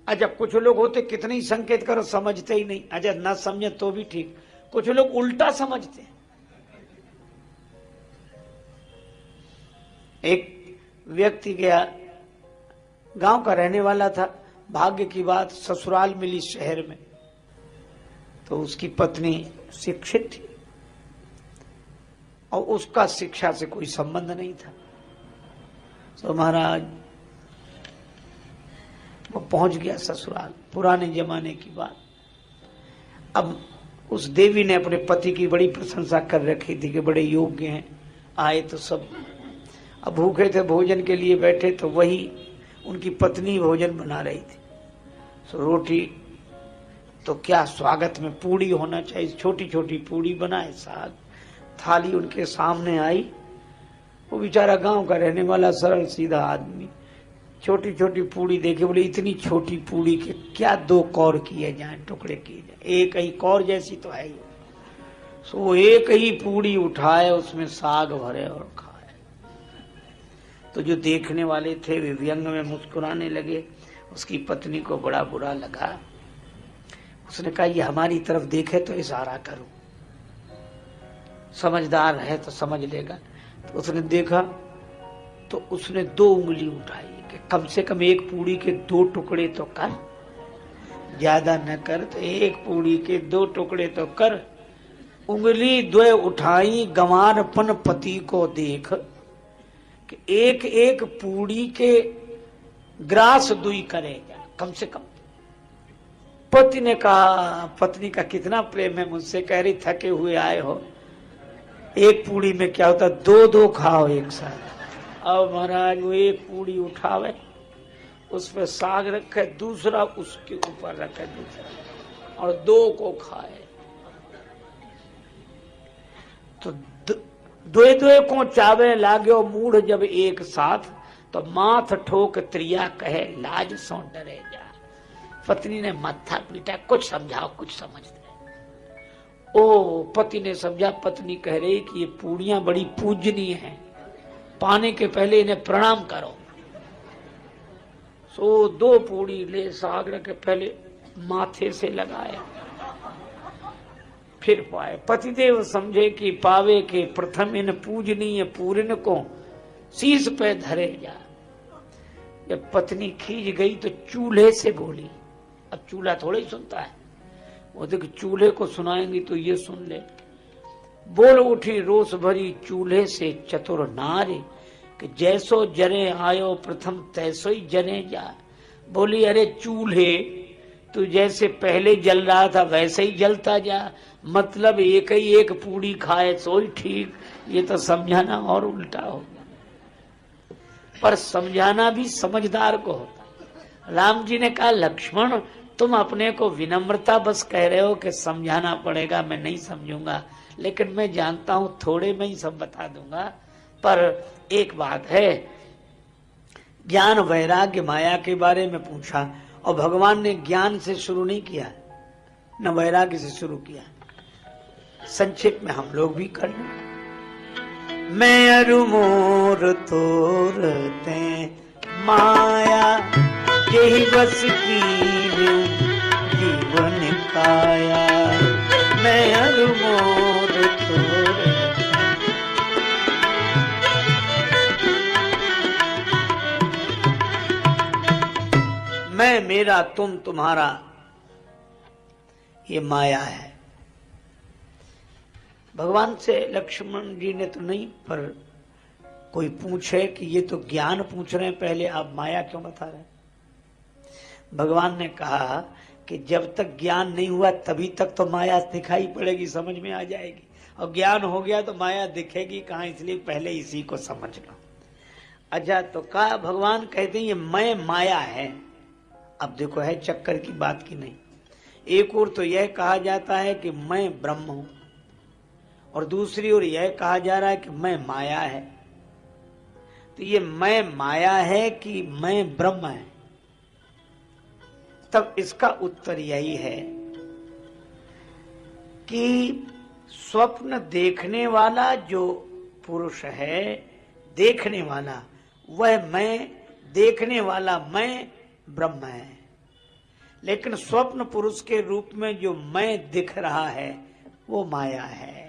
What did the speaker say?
अच्छा, कुछ लोग होते कितने ही संकेत करो समझते ही नहीं। अच्छा, ना समझे तो भी ठीक, कुछ लोग उल्टा समझते हैं। एक व्यक्ति गया, गांव का रहने वाला था, भाग्य की बात ससुराल मिली शहर में। तो उसकी पत्नी शिक्षित थी और उसका शिक्षा से कोई संबंध नहीं था। तो महाराज वो पहुंच गया ससुराल, पुराने जमाने की बात। अब उस देवी ने अपने पति की बड़ी प्रशंसा कर रखी थी कि बड़े योग्य हैं, आए तो सब। अब भूखे थे, भोजन के लिए बैठे, तो वही उनकी पत्नी भोजन बना रही थी। तो रोटी तो क्या, स्वागत में पूड़ी होना चाहिए, छोटी छोटी पूड़ी बनाए, साग, थाली उनके सामने आई। वो बेचारा गांव का रहने वाला सरल सीधा आदमी छोटी छोटी पूड़ी देखे, बोले इतनी छोटी पूड़ी के क्या दो कौर किए जाएं, टुकड़े किए जाएं, एक ही कौर जैसी तो है ही। सो एक ही पूड़ी उठाए, उसमें साग भरे और खाए। तो जो देखने वाले थे वे व्यंग में मुस्कुराने लगे। उसकी पत्नी को बड़ा बुरा लगा। उसने कहा ये हमारी तरफ देखे तो इशारा करो, समझदार है तो समझ लेगा। तो उसने देखा तो उसने 2 उंगली उठाई कि कम से कम एक पूड़ी के 2 टुकड़े तो कर, ज्यादा न कर तो एक पूड़ी के 2 टुकड़े तो कर। उंगली 2 उठाई, गंवारपन पति को देख कि एक एक पूड़ी के ग्रास दुई करेगा कम से कम। पति ने कहा, पत्नी का कितना प्रेम है मुझसे, कह रही थके हुए आए हो, एक पूड़ी में क्या होता, 2-2 खाओ एक साथ। अब महाराज वो एक पूड़ी उठावे, उस पर साग रखे, दूसरा उसके ऊपर रखे दूसरा, और 2 को खाए। तो 2-2 को चावे लाग्यो मूढ़ जब एक साथ, तो माथ ठोक त्रिया कहे लाज सो डरे जा। पत्नी ने माथा पीटा, कुछ समझाओ, कुछ समझ दे। ओ पति ने समझा, पत्नी कह रही कि ये पूड़ियां बड़ी पूजनीय हैं, पाने के पहले इन्हें प्रणाम करो। सो 2 पूड़ी ले, साग रखे, पहले माथे से लगाया, फिर पाए। पतिदेव समझे कि पावे के प्रथम इन पूजनीय पूरन को शीश पे धरे जा। जब पत्नी खींच गई तो चूल्हे से बोली। अब चूल्हा थोड़ा ही सुनता है, वो देख चूल्हे को सुनाएंगी तो ये सुन ले। बोल उठी रोष भरी चूल्हे से चतुर नारी कि जैसो जरे आयो प्रथम तैसो ही जरे जा। बोली अरे चूल्हे, तू जैसे पहले जल रहा था वैसे ही जलता जा, मतलब एक ही एक पूड़ी खाए सो ही ठीक। ये तो समझाना और उल्टा हो गया। पर समझाना भी समझदार को होता। राम जी ने कहा लक्ष्मण तुम अपने को विनम्रता बस कह रहे हो कि समझाना पड़ेगा, मैं नहीं समझूंगा, लेकिन मैं जानता हूं थोड़े में ही सब बता दूंगा। पर एक बात है, ज्ञान वैराग्य माया के बारे में पूछा और भगवान ने ज्ञान से शुरू नहीं किया न वैराग्य से शुरू किया। संक्षेप में हम लोग भी कर लें। मैं अरु मोर तोरते माया यही बस की जीवन काया। मैं अरु मोर तोरते, मैं मेरा तुम तुम्हारा, ये माया है। भगवान से लक्ष्मण जी ने तो नहीं, पर कोई पूछे कि ये तो ज्ञान पूछ रहे हैं, पहले आप माया क्यों बता रहे हैं? भगवान ने कहा कि जब तक ज्ञान नहीं हुआ तभी तक तो माया दिखाई पड़ेगी, समझ में आ जाएगी, और ज्ञान हो गया तो माया दिखेगी कहाँ, इसलिए पहले इसी को समझ लो। अच्छा, तो कहा भगवान कहते हैं ये मैं माया है। अब देखो है चक्कर की बात की नहीं। एक ओर तो यह कहा जाता है कि मैं ब्रह्म हूं, और दूसरी ओर यह कहा जा रहा है कि मैं माया है। तो ये मैं माया है कि मैं ब्रह्म है? तब इसका उत्तर यही है कि स्वप्न देखने वाला जो पुरुष है, देखने वाला, वह मैं, देखने वाला मैं ब्रह्म है। लेकिन स्वप्न पुरुष के रूप में जो मैं दिख रहा है वो माया है।